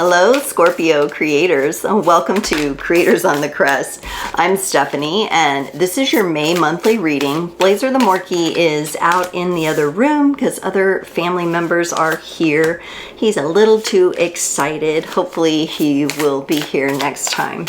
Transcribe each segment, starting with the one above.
Hello, Scorpio creators. Welcome to Creators on the Crest. I'm Stephanie, and this is your May monthly reading. Blazer the Morkie is out in the other room because other family members are here. He's a little too excited. Hopefully he will be here next time.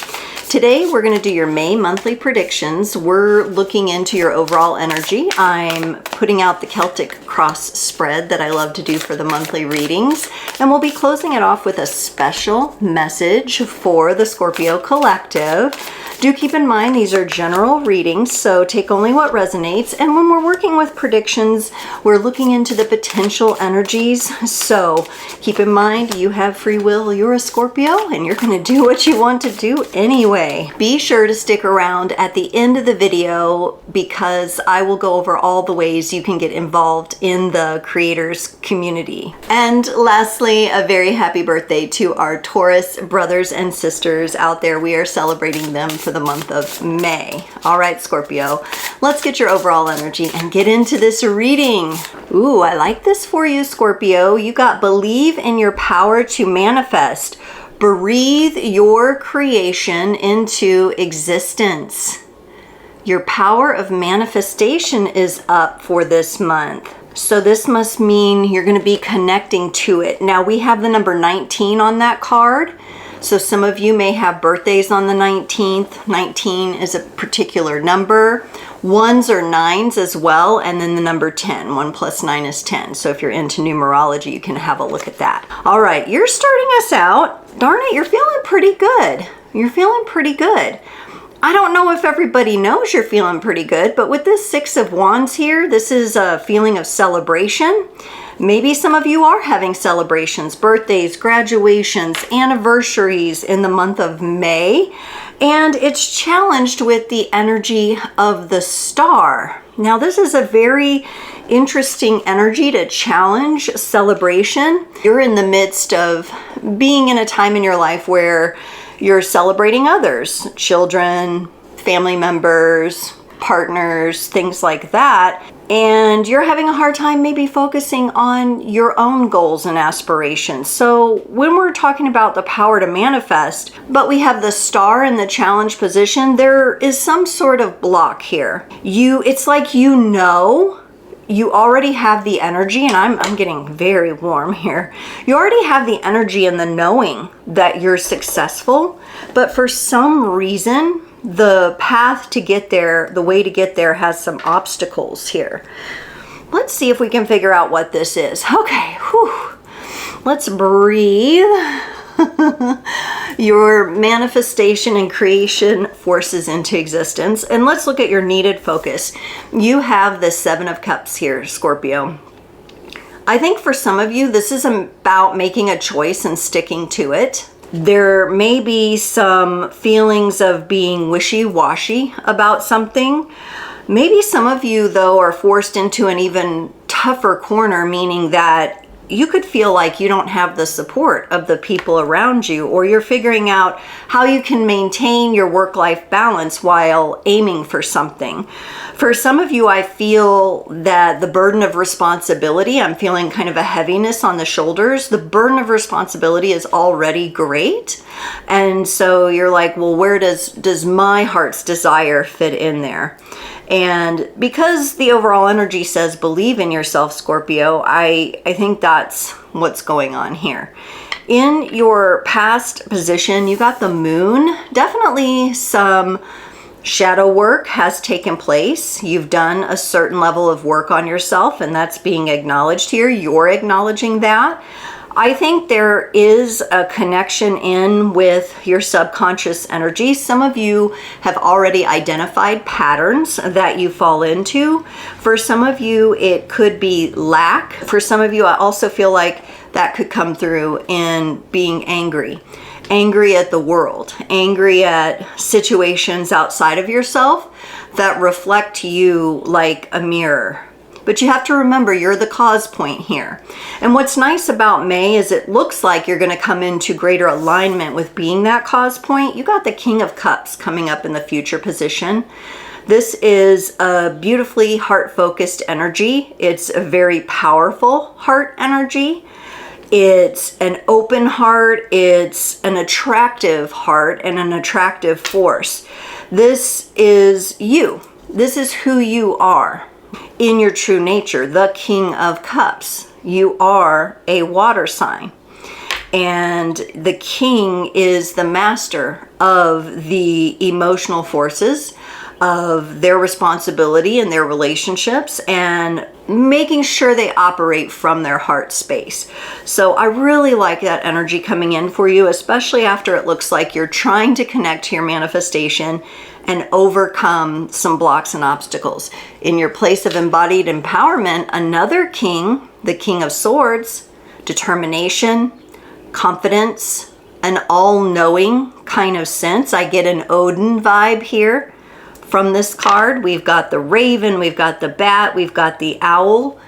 Today we're going to do your May monthly predictions. We're looking into your overall energy. I'm putting out the Celtic cross spread that I love to do for the monthly readings, and we'll be closing it off with a special message for the Scorpio collective. Do keep in mind these are general readings, so take only what resonates. And when we're working with predictions, we're looking into the potential energies. So keep in mind you have free will. You're a Scorpio and you're going to do what you want to do anyway. Be sure to stick around at the end of the video because I will go over all the ways you can get involved in the creators community. And lastly, a very happy birthday to our Taurus brothers and sisters out there. We are celebrating them for the month of May. All right, Scorpio, let's get your overall energy and get into this reading. Ooh, I like this for you, Scorpio. You got believe in your power to manifest. Breathe your creation into existence. Your power of manifestation is up for this month. So this must mean you're going to be connecting to it. Now we have the number 19 on that card. So some of you may have birthdays on the 19th. 19 is a particular number. Ones or nines as well, and then the number 10. 1 plus 9 is 10. So if you're into numerology, you can have a look at that. All right, you're starting us out. Darn it, you're feeling pretty good. You're feeling pretty good. I don't know if everybody knows you're feeling pretty good, but with this 6 of Wands here, this is a feeling of celebration. Maybe some of you are having celebrations, birthdays, graduations, anniversaries in the month of May, and it's challenged with the energy of the star. Now, this is a very interesting energy to challenge celebration. You're in the midst of being in a time in your life where you're celebrating others, children, family members, partners, things like that. And you're having a hard time maybe focusing on your own goals and aspirations. So when we're talking about the power to manifest, but we have the star in the challenge position, there is some sort of block here. It's like you already have the energy, and I'm getting very warm here. You already have the energy and the knowing that you're successful, but for some reason, the path to get there, the way to get there has some obstacles here. Let's see if we can figure out what this is. Okay, whew. Let's breathe. Your manifestation and creation forces into existence. And let's look at your needed focus. You have the 7 of Cups here, Scorpio. I think for some of you, this is about making a choice and sticking to it. There may be some feelings of being wishy-washy about something. Maybe some of you, though, are forced into an even tougher corner, meaning that you could feel like you don't have the support of the people around you, or you're figuring out how you can maintain your work-life balance while aiming for something. For some of you, I feel that the burden of responsibility, I'm feeling kind of a heaviness on the shoulders. The burden of responsibility is already great. And so you're like, well, where does my heart's desire fit in there? And because the overall energy says believe in yourself, Scorpio, I think that's what's going on here. In your past position, you got the moon. Definitely some shadow work has taken place. You've done a certain level of work on yourself, and that's being acknowledged here. You're acknowledging that. I think there is a connection in with your subconscious energy. Some of you have already identified patterns that you fall into. For some of you, it could be lack. For some of you, I also feel like that could come through in being angry. Angry at the world, angry at situations outside of yourself that reflect you like a mirror. But you have to remember you're the cause point here. And what's nice about May is it looks like you're going to come into greater alignment with being that cause point. You got the King of Cups coming up in the future position. This is a beautifully heart-focused energy. It's a very powerful heart energy. It's an open heart. It's an attractive heart and an attractive force. This is you. This is who you are in your true nature, the King of Cups. You are a water sign. And the king is the master of the emotional forces, of their responsibility and their relationships, and making sure they operate from their heart space. So I really like that energy coming in for you, especially after it looks like you're trying to connect to your manifestation and overcome some blocks and obstacles. In your place of embodied empowerment, another king, the King of Swords, determination, confidence, an all-knowing kind of sense. I get an Odin vibe here from this card. We've got the raven, we've got the bat, we've got the owl,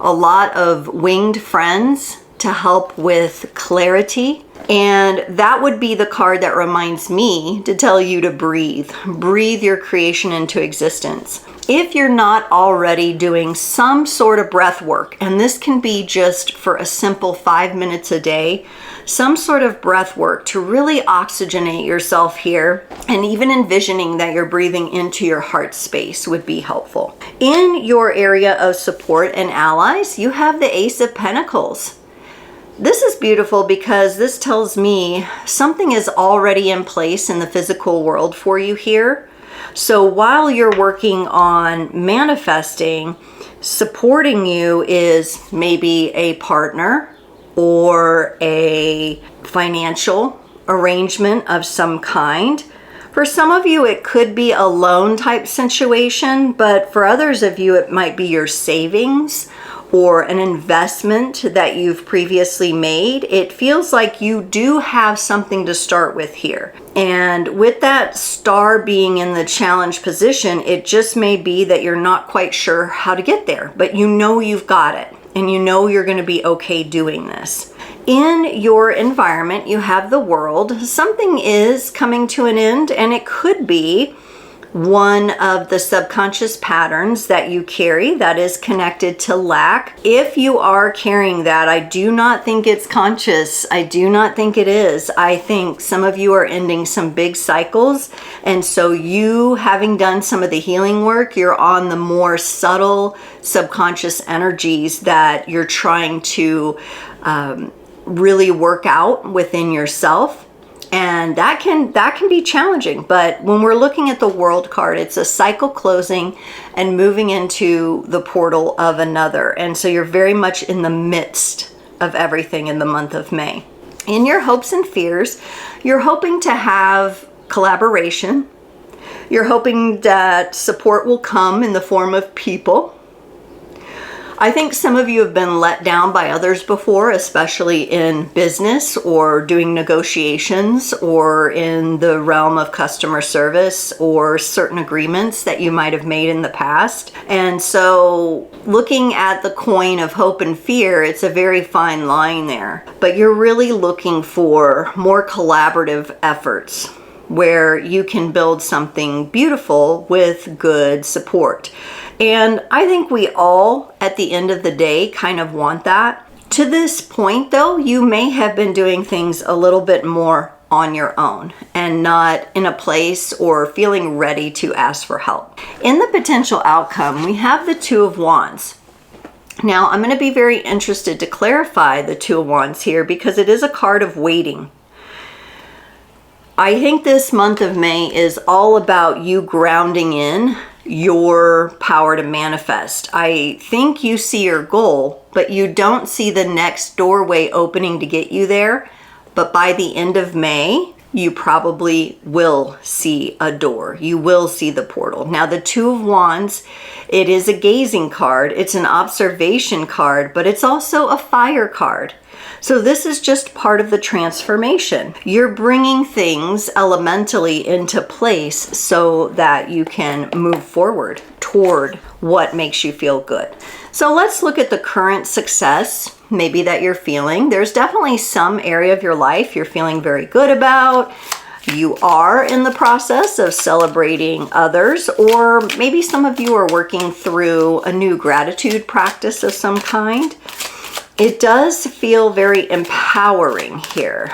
a lot of winged friends to help with clarity. And that would be the card that reminds me to tell you to breathe. Breathe your creation into existence. If you're not already doing some sort of breath work, and this can be just for a simple 5 minutes a day, some sort of breath work to really oxygenate yourself here, and even envisioning that you're breathing into your heart space would be helpful. In your area of support and allies, you have the Ace of Pentacles. This is beautiful because this tells me something is already in place in the physical world for you here. So while you're working on manifesting, supporting you is maybe a partner or a financial arrangement of some kind. For some of you, it could be a loan type situation, but for others of you, it might be your savings or an investment that you've previously made. It feels like you do have something to start with here. And with that star being in the challenge position, it just may be that you're not quite sure how to get there, but you know you've got it and you know you're going to be okay doing this. In your environment, you have the world. Something is coming to an end, and it could be one of the subconscious patterns that you carry that is connected to lack. If you are carrying that, I do not think it's conscious. I do not think it is. I think some of you are ending some big cycles, and so you, having done some of the healing work, you're on the more subtle subconscious energies that you're trying to really work out within yourself. And that can be challenging, but when we're looking at the World card, it's a cycle closing and moving into the portal of another. And so you're very much in the midst of everything in the month of May. In your hopes and fears, you're hoping to have collaboration. You're hoping that support will come in the form of people. I think some of you have been let down by others before, especially in business or doing negotiations or in the realm of customer service or certain agreements that you might have made in the past. And so looking at the coin of hope and fear, it's a very fine line there. But you're really looking for more collaborative efforts where you can build something beautiful with good support. And I think we all, at the end of the day, kind of want that. To this point, though, you may have been doing things a little bit more on your own and not in a place or feeling ready to ask for help. In the potential outcome, we have the Two of Wands. Now, I'm going to be very interested to clarify the Two of Wands here because it is a card of waiting. I think this month of May is all about you grounding in your power to manifest. I think you see your goal, but you don't see the next doorway opening to get you there. But by the end of May, you probably will see a door. You will see the portal. Now, the Two of Wands, it is a gazing card. It's an observation card, but it's also a fire card. So this is just part of the transformation. You're bringing things elementally into place so that you can move forward toward what makes you feel good. So let's look at the current success maybe that you're feeling. There's definitely some area of your life you're feeling very good about. You are in the process of celebrating others, or maybe some of you are working through a new gratitude practice of some kind. it does feel very empowering here.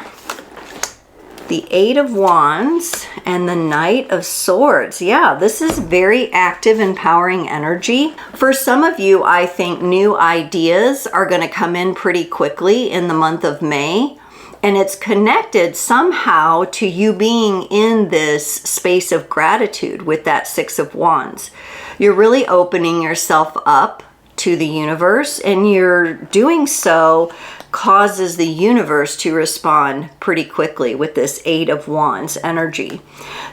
The Eight of Wands and the Knight of Swords. Yeah, this is very active, empowering energy. For some of you, I think new ideas are going to come in pretty quickly in the month of May. And it's connected somehow to you being in this space of gratitude with that Six of Wands. You're really opening yourself up to the universe, and you're doing so causes the universe to respond pretty quickly with this Eight of Wands energy.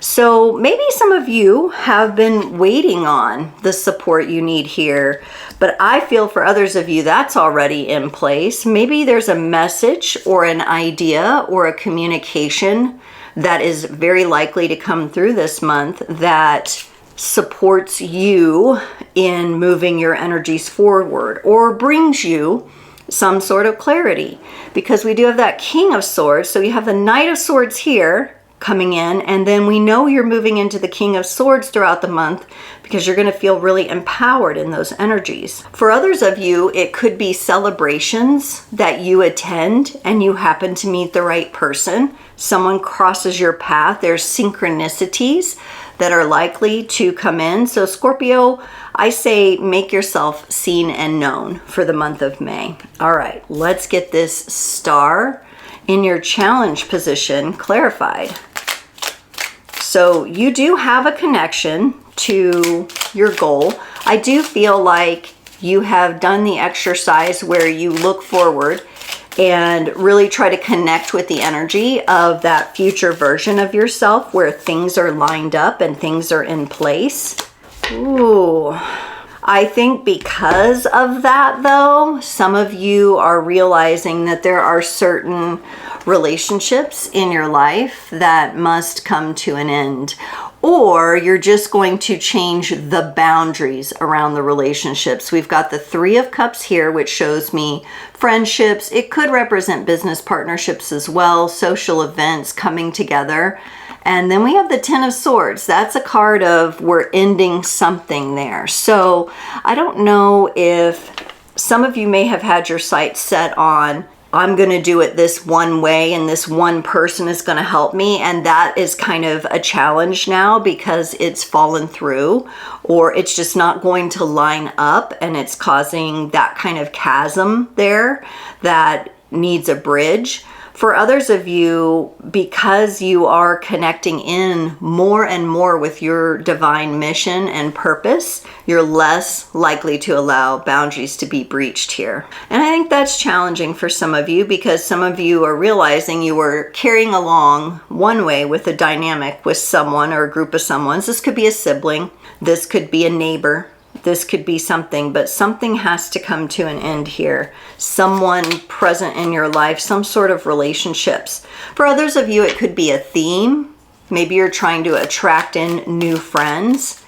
So maybe some of you have been waiting on the support you need here, but I feel for others of you that's already in place. Maybe there's a message or an idea or a communication that is very likely to come through this month that supports you in moving your energies forward or brings you some sort of clarity, because we do have that King of Swords. So you have the Knight of Swords here coming in, and then we know you're moving into the King of Swords throughout the month because you're going to feel really empowered in those energies. For others of you, it could be celebrations that you attend and you happen to meet the right person. Someone crosses your path. There's synchronicities that are likely to come in. So Scorpio, I say make yourself seen and known for the month of May. All right, let's get this star in your challenge position clarified. So you do have a connection to your goal. I do feel like you have done the exercise where you look forward and really try to connect with the energy of that future version of yourself where things are lined up and things are in place. Ooh, I think because of that though, some of you are realizing that there are certain relationships in your life that must come to an end, or you're just going to change the boundaries around the relationships. We've got the Three of Cups here, which shows me friendships. It could represent business partnerships as well, social events coming together. And then we have the Ten of Swords. That's a card of we're ending something there. So I don't know if some of you may have had your sights set on, I'm going to do it this one way and this one person is going to help me. And that is kind of a challenge now because it's fallen through, or it's just not going to line up, and it's causing that kind of chasm there that needs a bridge. For others of you, because you are connecting in more and more with your divine mission and purpose, you're less likely to allow boundaries to be breached here. And I think that's challenging for some of you because some of you are realizing you were carrying along one way with a dynamic with someone or a group of someone's. This could be a sibling. This could be a neighbor. This could be something, but something has to come to an end here. Someone present in your life, some sort of relationships. For others of you, it could be a theme. Maybe you're trying to attract in new friends,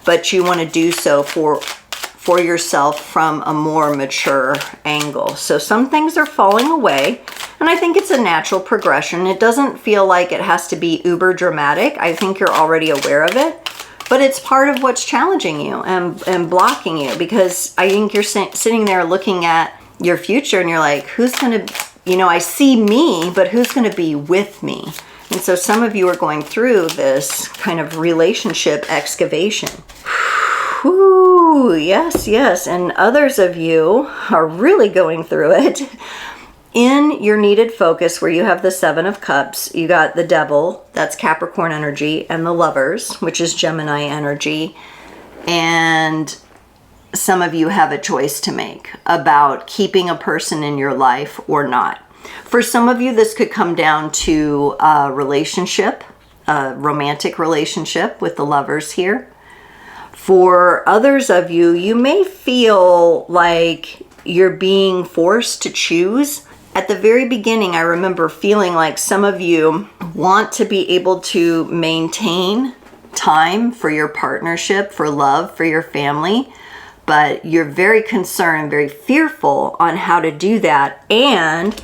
but you want to do so for yourself from a more mature angle. So some things are falling away, and I think it's a natural progression. It doesn't feel like it has to be uber dramatic. I think you're already aware of it. But it's part of what's challenging you and blocking you, because I think you're sitting there looking at your future and you're like, who's going to, I see me, but who's going to be with me? And so some of you are going through this kind of relationship excavation. Whew, yes, yes. And others of you are really going through it. In your needed focus, where you have the Seven of Cups, you got the Devil, that's Capricorn energy, and the Lovers, which is Gemini energy. And some of you have a choice to make about keeping a person in your life or not. For some of you, this could come down to a relationship, a romantic relationship with the Lovers here. For others of you, you may feel like you're being forced to choose. At the very beginning, I remember feeling like some of you want to be able to maintain time for your partnership, for love, for your family, but you're very concerned, very fearful on how to do that and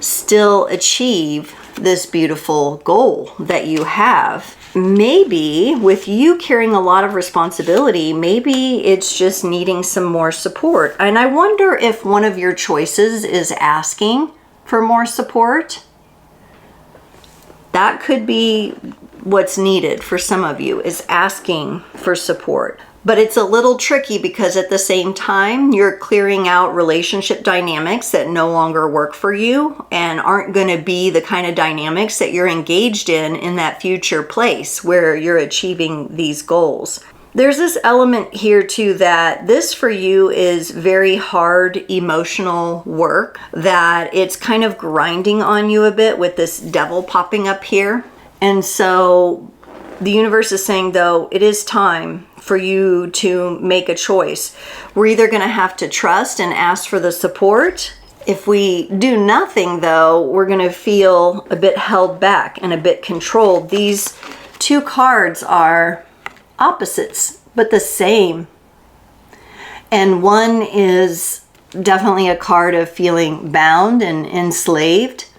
still achieve this beautiful goal that you have. Maybe with you carrying a lot of responsibility, maybe it's just needing some more support. And I wonder if one of your choices is asking for more support. That could be what's needed for some of you, is asking for support. But it's a little tricky because at the same time, you're clearing out relationship dynamics that no longer work for you and aren't going to be the kind of dynamics that you're engaged in that future place where you're achieving these goals. There's this element here too that this for you is very hard emotional work, that it's kind of grinding on you a bit with this devil popping up here. And so the universe is saying, though, it is time for you to make a choice. We're either going to have to trust and ask for the support. If we do nothing, though, we're going to feel a bit held back and a bit controlled. These two cards are opposites, but the same. And one is definitely a card of feeling bound and enslaved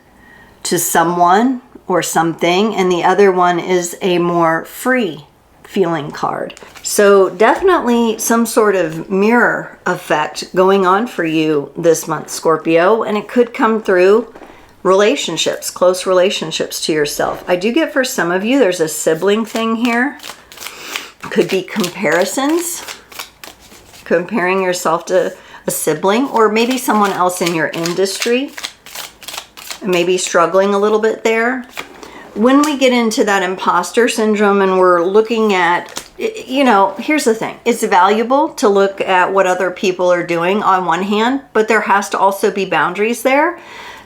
to someone or something, and the other one is a more free feeling card. So definitely some sort of mirror effect going on for you this month, Scorpio, and it could come through relationships, close relationships to yourself. I do get for some of you, there's a sibling thing here. Could be comparisons, comparing yourself to a sibling, or maybe someone else in your industry, maybe struggling a little bit there. When we get into that imposter syndrome and we're looking at, you know, here's the thing. It's valuable to look at what other people are doing on one hand, but there has to also be boundaries there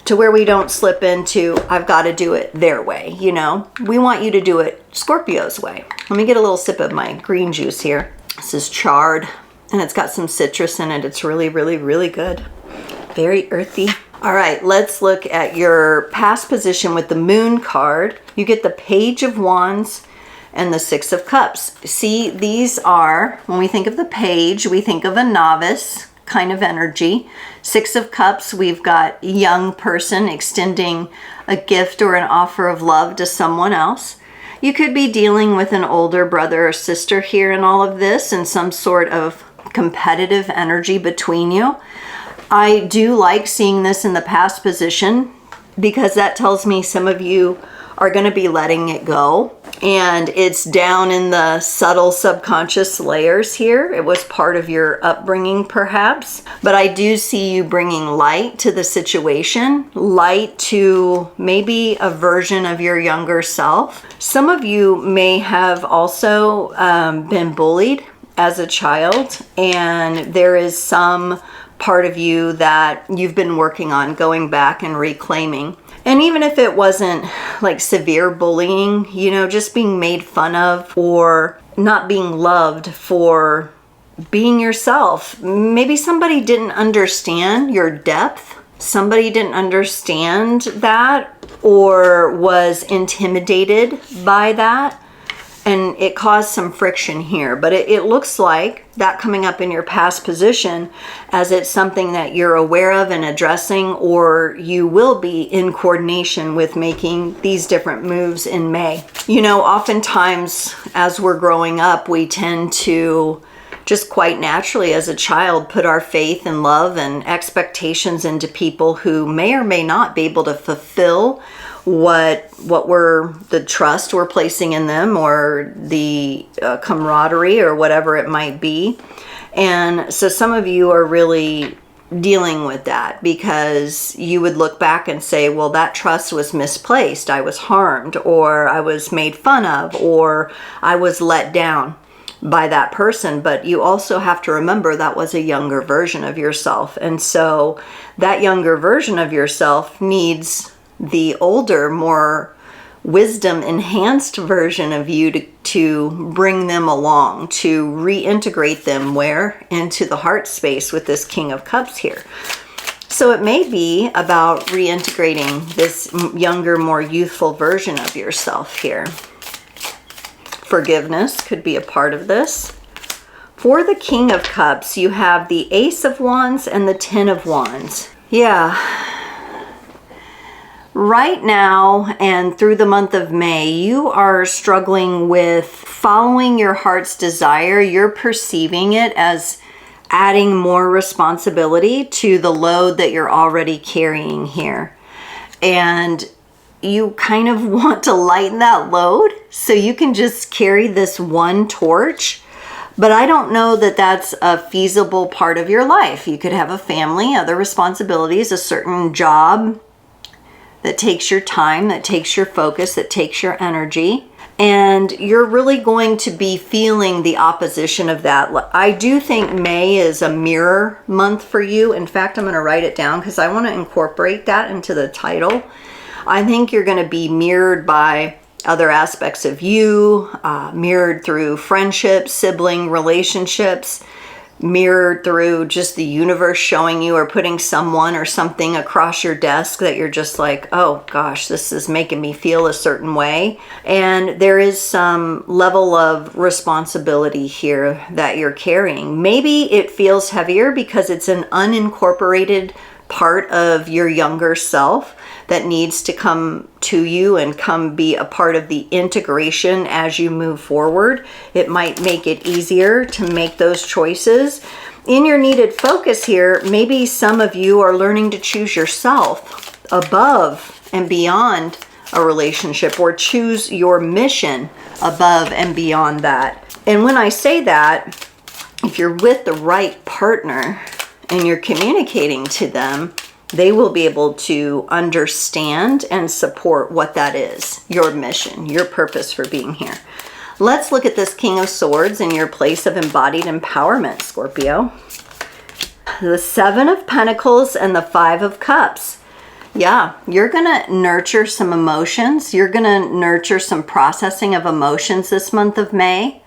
to where we don't slip into, I've got to do it their way, you know. We want you to do it Scorpio's way. Let me get a little sip of my green juice here. This is charred and it's got some citrus in it. It's really, really, really good. Very earthy. All right, let's look at your past position with the Moon card. You get the Page of Wands and the Six of Cups. See, these are, when we think of the Page, we think of a novice kind of energy. Six of Cups, we've got a young person extending a gift or an offer of love to someone else. You could be dealing with an older brother or sister here in all of this and some sort of competitive energy between you. I do like seeing this in the past position because that tells me some of you are going to be letting it go. And it's down in the subtle subconscious layers here. It was part of your upbringing perhaps. But I do see you bringing light to the situation, light to maybe a version of your younger self. Some of you may have also been bullied as a child, and there is some part of you that you've been working on going back and reclaiming. And even if it wasn't like severe bullying, you know, just being made fun of or not being loved for being yourself. Maybe somebody didn't understand your depth. Somebody didn't understand that or was intimidated by that. And it caused some friction here, but it looks like that coming up in your past position as it's something that you're aware of and addressing, or you will be in coordination with making these different moves in May. You know, oftentimes as we're growing up, we tend to just quite naturally as a child put our faith and love and expectations into people who may or may not be able to fulfill what we're, the trust we're placing in them, or the camaraderie or whatever it might be. And so some of you are really dealing with that because you would look back and say, well, that trust was misplaced. I was harmed, or I was made fun of, or I was let down by that person. But you also have to remember that was a younger version of yourself. And so that younger version of yourself needs the older, more wisdom enhanced version of you to bring them along, to reintegrate them where? Into the heart space with this King of Cups here. So it may be about reintegrating this younger, more youthful version of yourself here. Forgiveness could be a part of this. For the King of Cups, you have the Ace of Wands and the Ten of Wands. Yeah. Right now and through the month of May, you are struggling with following your heart's desire. You're perceiving it as adding more responsibility to the load that you're already carrying here. And you kind of want to lighten that load so you can just carry this one torch. But I don't know that that's a feasible part of your life. You could have a family, other responsibilities, a certain job that takes your time, that takes your focus, that takes your energy. And you're really going to be feeling the opposition of that. I do think May is a mirror month for you. In fact, I'm going to write it down because I want to incorporate that into the title. I think you're going to be mirrored by other aspects of you, mirrored through friendships, sibling relationships, mirrored through just the universe showing you or putting someone or something across your desk that you're just like, oh gosh, this is making me feel a certain way. And there is some level of responsibility here that you're carrying. Maybe it feels heavier because it's an unincorporated part of your younger self that needs to come to you and come be a part of the integration as you move forward. It might make it easier to make those choices. In your needed focus here, maybe some of you are learning to choose yourself above and beyond a relationship, or choose your mission above and beyond that. And when I say that, if you're with the right partner and you're communicating to them, they will be able to understand and support what that is, your mission, your purpose for being here. Let's look at this King of Swords in your place of embodied empowerment, Scorpio. The Seven of Pentacles and the Five of Cups. Yeah, you're going to nurture some emotions. You're going to nurture some processing of emotions this month of May.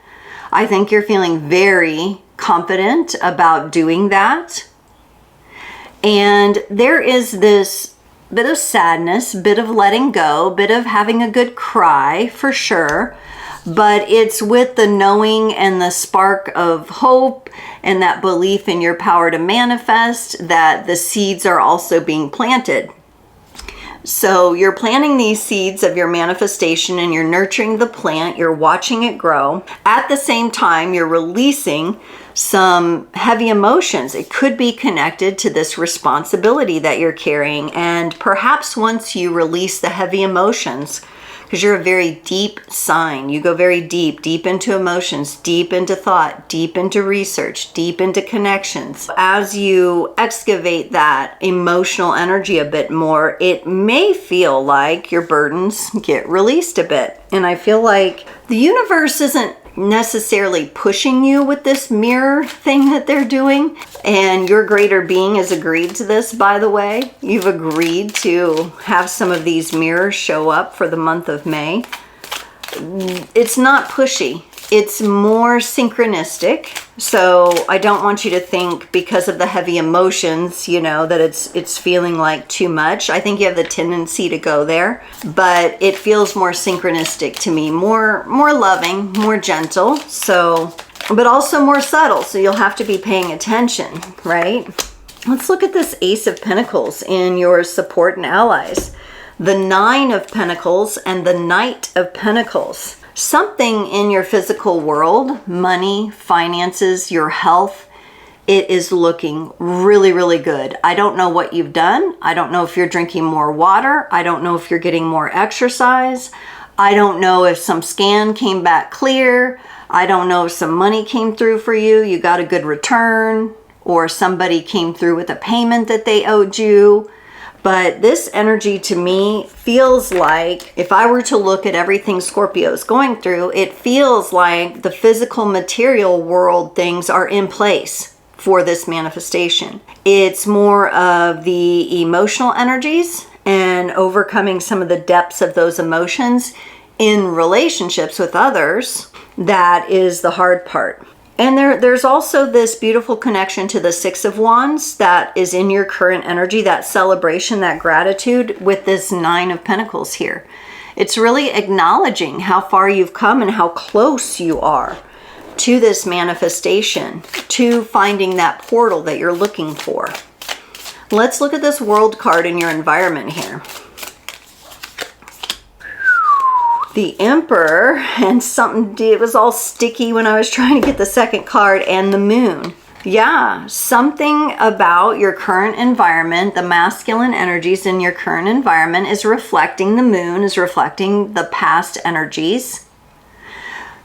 I think you're feeling very confident about doing that. And there is this bit of sadness, bit of letting go, bit of having a good cry for sure. But it's with the knowing and the spark of hope and that belief in your power to manifest that the seeds are also being planted. So you're planting these seeds of your manifestation and you're nurturing the plant, you're watching it grow. At the same time, you're releasing some heavy emotions. It could be connected to this responsibility that you're carrying. And perhaps once you release the heavy emotions, because you're a very deep sign, you go very deep into emotions, deep into thought, deep into research, deep into connections. As you excavate that emotional energy a bit more, it may feel like your burdens get released a bit. And I feel like the universe isn't necessarily pushing you with this mirror thing that they're doing, and your greater being has agreed to this, by the way. You've agreed to have some of these mirrors show up for the month of May. It's not pushy, it's more synchronistic. So I don't want you to think because of the heavy emotions, you know, that it's feeling like too much. I think you have the tendency to go there, but it feels more synchronistic to me, more loving, more gentle. So, but also more subtle. So you'll have to be paying attention, right? Let's look at this Ace of Pentacles in your support and allies. The Nine of Pentacles and the Knight of Pentacles. Something in your physical world, money, finances, your health, it is looking really, really good. I don't know what you've done. I don't know if you're drinking more water. I don't know if you're getting more exercise. I don't know if some scan came back clear. I don't know if some money came through for you. You got a good return, or somebody came through with a payment that they owed you. But this energy to me feels like, if I were to look at everything Scorpio is going through, it feels like the physical material world things are in place for this manifestation. It's more of the emotional energies and overcoming some of the depths of those emotions in relationships with others. That is the hard part. And there's also this beautiful connection to the Six of Wands that is in your current energy, that celebration, that gratitude with this Nine of Pentacles here. It's really acknowledging how far you've come and how close you are to this manifestation, to finding that portal that you're looking for. Let's look at this World card in your environment here. the Emperor, and something, it was all sticky when I was trying to get the second card, and the Moon. Yeah, something about your current environment, the masculine energies in your current environment is reflecting the Moon, is reflecting the past energies.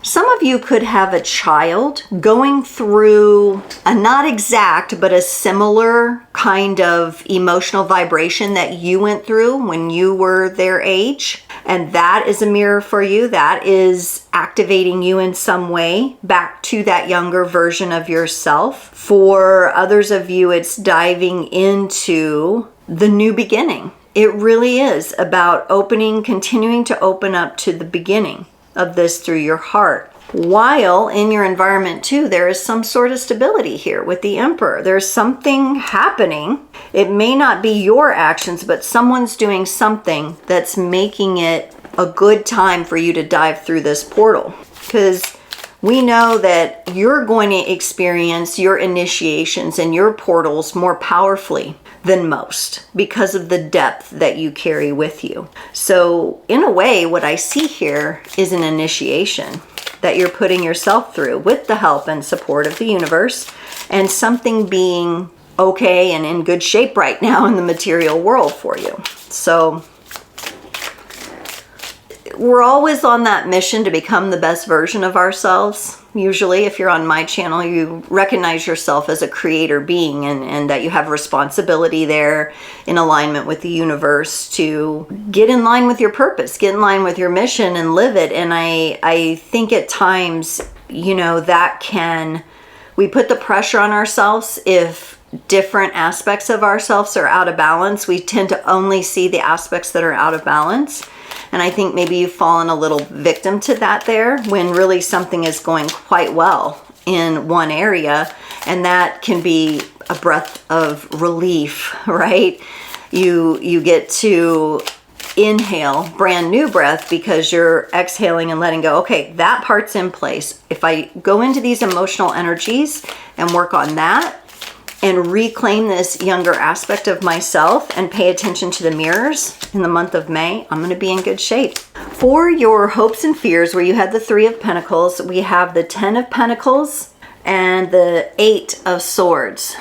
Some of you could have a child going through a not exact, but a similar kind of emotional vibration that you went through when you were their age. And that is a mirror for you. That is activating you in some way back to that younger version of yourself. For others of you, it's diving into the new beginning. It really is about opening, continuing to open up to the beginning of this through your heart. While in your environment too, there is some sort of stability here with the Emperor. There's something happening. It may not be your actions, but someone's doing something that's making it a good time for you to dive through this portal. Because we know that you're going to experience your initiations and your portals more powerfully than most because of the depth that you carry with you. So in a way, what I see here is an initiation that you're putting yourself through with the help and support of the universe, and something being okay and in good shape right now in the material world for you. So we're always on that mission to become the best version of ourselves. Usually, if you're on my channel, you recognize yourself as a creator being, and that you have responsibility there in alignment with the universe to get in line with your purpose, get in line with your mission and live it. And I think at times, you know, we put the pressure on ourselves if different aspects of ourselves are out of balance. We tend to only see the aspects that are out of balance. And I think maybe you've fallen a little victim to that there, when really something is going quite well in one area, and that can be a breath of relief, right? You get to inhale brand new breath because you're exhaling and letting go. Okay, that part's in place. If I go into these emotional energies and work on that, and reclaim this younger aspect of myself and pay attention to the mirrors in the month of May, I'm going to be in good shape. For your hopes and fears, where you had the 3 of Pentacles, we have the 10 of Pentacles and the 8 of Swords.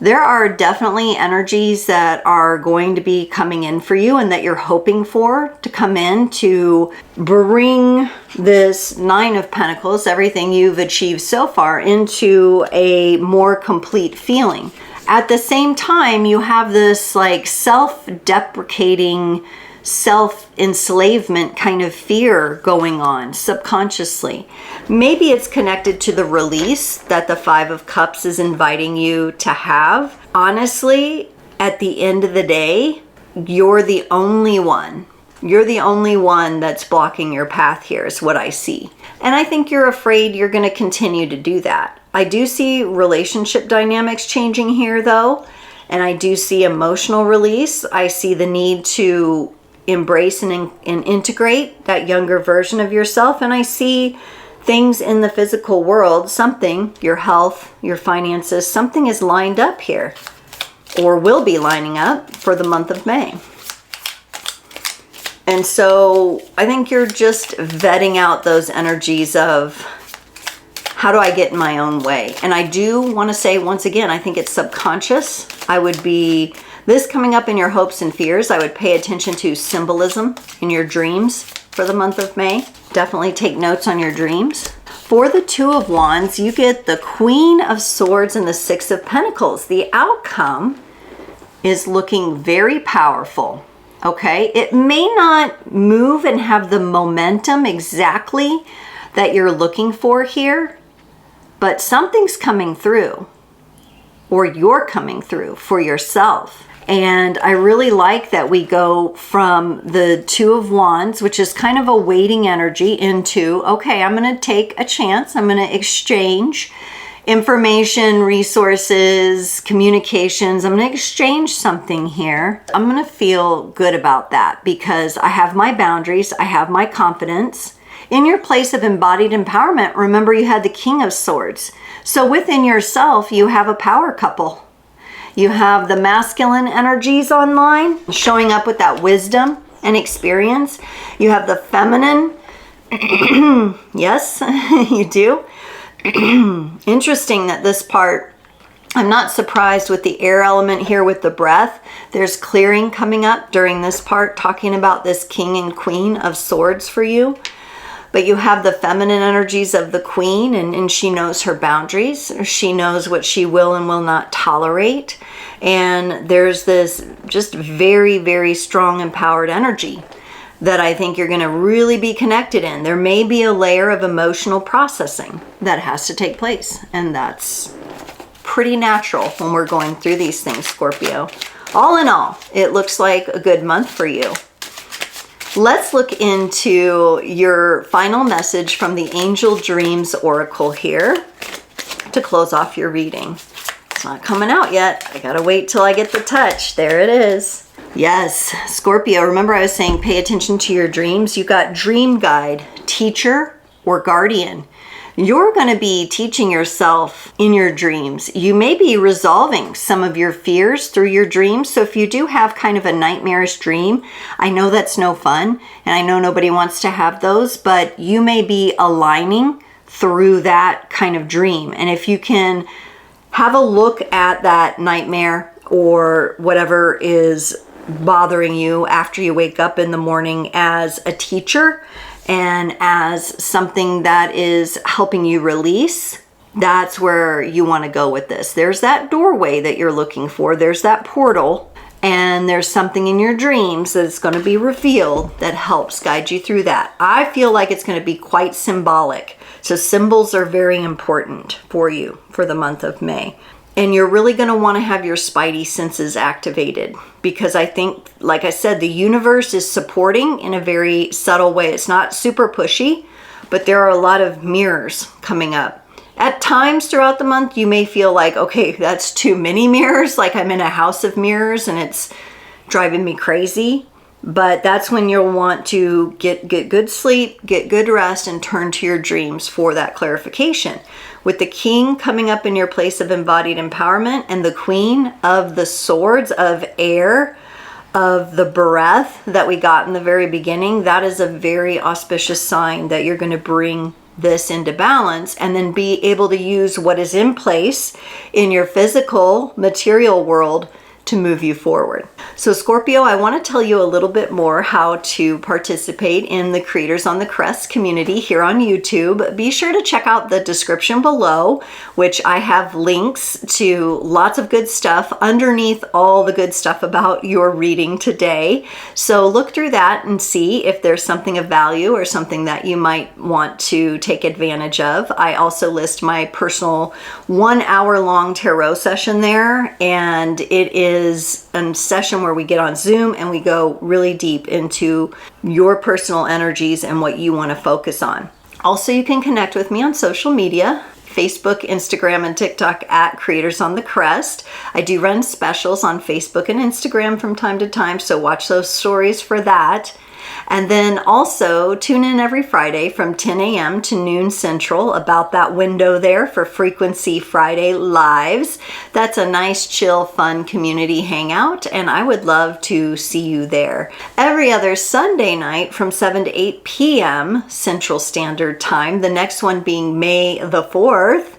There are definitely energies that are going to be coming in for you and that you're hoping for to come in to bring this 9 of Pentacles, everything you've achieved so far, into a more complete feeling. At the same time, you have this like self-deprecating, self-enslavement kind of fear going on subconsciously. Maybe it's connected to the release that the 5 of Cups is inviting you to have. Honestly, at the end of the day, you're the only one. You're the only one that's blocking your path here, is what I see. And I think you're afraid you're going to continue to do that. I do see relationship dynamics changing here though. And I do see emotional release. I see the need to embrace and integrate that younger version of yourself. And I see things in the physical world, something, your health, your finances, something is lined up here, or will be lining up for the month of May. And so I think you're just vetting out those energies of, how do I get in my own way? And I do want to say once again, I think it's subconscious. I would be, this coming up in your hopes and fears, I would pay attention to symbolism in your dreams for the month of May. Definitely take notes on your dreams. For the 2 of Wands, you get the Queen of Swords and the 6 of Pentacles. The outcome is looking very powerful. Okay, it may not move and have the momentum exactly that you're looking for here, but something's coming through, or you're coming through for yourself. And I really like that we go from the 2 of Wands, which is kind of a waiting energy, into, okay, I'm going to take a chance. I'm going to exchange information, resources, communications. I'm going to exchange something here. I'm going to feel good about that because I have my boundaries. I have my confidence. In your place of embodied empowerment, remember you had the King of Swords. So within yourself, you have a power couple. You have the masculine energies online, showing up with that wisdom and experience. You have the feminine. Yes, you do. Interesting that this part, I'm not surprised with the air element here with the breath. There's clearing coming up during this part, talking about this king and queen of swords for you. But you have the feminine energies of the queen, and she knows her boundaries. She knows what she will and will not tolerate. And there's this just very, very strong empowered energy that I think you're going to really be connected in. There may be a layer of emotional processing that has to take place. And that's pretty natural when we're going through these things, Scorpio. All in all, it looks like a good month for you. Let's look into your final message from the Angel Dreams Oracle here to close off your reading. It's not coming out yet. I gotta wait till I get the touch. There it is. Yes, Scorpio, remember I was saying pay attention to your dreams. You got dream guide, teacher, or guardian. You're going to be teaching yourself in your dreams. You may be resolving some of your fears through your dreams. So if you do have kind of a nightmarish dream, I know that's no fun, and I know nobody wants to have those, but you may be aligning through that kind of dream. And if you can have a look at that nightmare or whatever is bothering you after you wake up in the morning as a teacher, and as something that is helping you release, that's where you want to go with this. There's that doorway that you're looking for. There's that portal, and there's something in your dreams that's going to be revealed that helps guide you through that. I feel like it's going to be quite symbolic. So symbols are very important for you for the month of May. And you're really going to want to have your spidey senses activated, because I think, like I said, the universe is supporting in a very subtle way. It's not super pushy, but there are a lot of mirrors coming up. At times throughout the month, you may feel like, okay, that's too many mirrors, like I'm in a house of mirrors and it's driving me crazy. But that's when you'll want to get good sleep, get good rest, and turn to your dreams for that clarification. With the king coming up in your place of embodied empowerment and the queen of the swords of air, of the breath that we got in the very beginning, that is a very auspicious sign that you're going to bring this into balance and then be able to use what is in place in your physical material world to move you forward. So Scorpio, I want to tell you a little bit more how to participate in the Creators on the Crest community here on YouTube. Be sure to check out the description below, which I have links to lots of good stuff underneath all the good stuff about your reading today. So look through that and see if there's something of value or something that you might want to take advantage of. I also list my personal 1 hour long tarot session there, and it is a session where we get on Zoom and we go really deep into your personal energies and what you want to focus on. Also, you can connect with me on social media, Facebook, Instagram, and TikTok at Creators on the Crest. I do run specials on Facebook and Instagram from time to time, so watch those stories for that. And then also tune in every Friday from 10 a.m. to noon Central, about that window there, for Frequency Friday Lives. That's a nice, chill, fun community hangout, and I would love to see you there. Every other Sunday night from 7 to 8 p.m. Central Standard Time, the next one being May the 4th.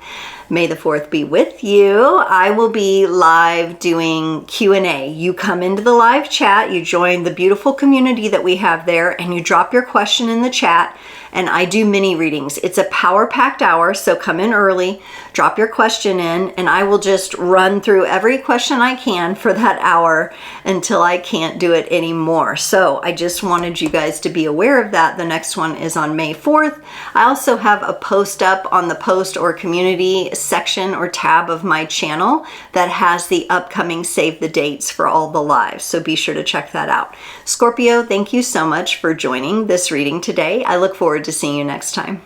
May the 4th be with you. I will be live doing Q&A. You come into the live chat, you join the beautiful community that we have there, and you drop your question in the chat, and I do mini readings. It's a power-packed hour, so come in early, drop your question in, and I will just run through every question I can for that hour until I can't do it anymore. So I just wanted you guys to be aware of that. The next one is on May 4th. I also have a post up on the post or community section or tab of my channel that has the upcoming save the dates for all the lives. So be sure to check that out. Scorpio, thank you so much for joining this reading today. I look forward to seeing you next time.